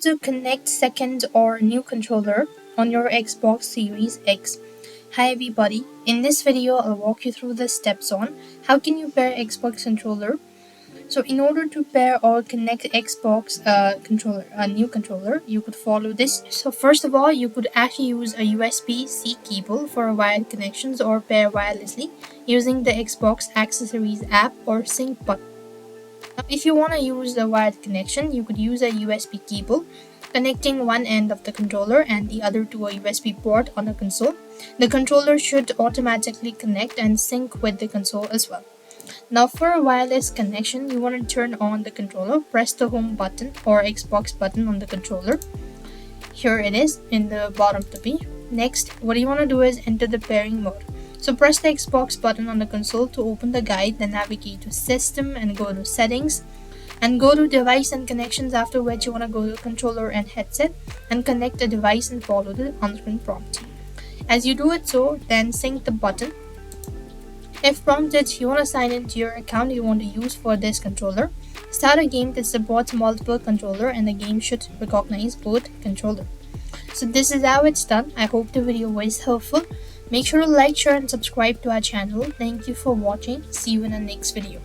To connect second or new controller on your Xbox Series X. Hi everybody, in this video I'll walk you through the steps on how can you pair Xbox controller. So in order to pair or connect Xbox controller, a new controller, you could follow this. So first of all, you could actually use a USB-C cable for wired connections or pair wirelessly using the Xbox accessories app or sync button. Now, if you want to use the wired connection, you could use a USB cable connecting one end of the controller and the other to a USB port on the console. The controller should automatically connect and sync with the console as well. Now for a wireless connection, you want to turn on the controller, press the home button or Xbox button on the controller. Here it is in the bottom of the page. Next, what you want to do is enter the pairing mode. So press the Xbox button on the console to open the guide, then navigate to System and go to Settings and go to Device and Connections, after which you want to go to Controller and Headset and connect the device and follow the on-screen prompt. As you do it so, then sync the button. If prompted, you want to sign into your account you want to use for this controller. Start a game that supports multiple controller and the game should recognize both controller. So this is how it's done. I hope the video was helpful. Make sure to like, share and subscribe to our channel. Thank you for watching. See you in the next video.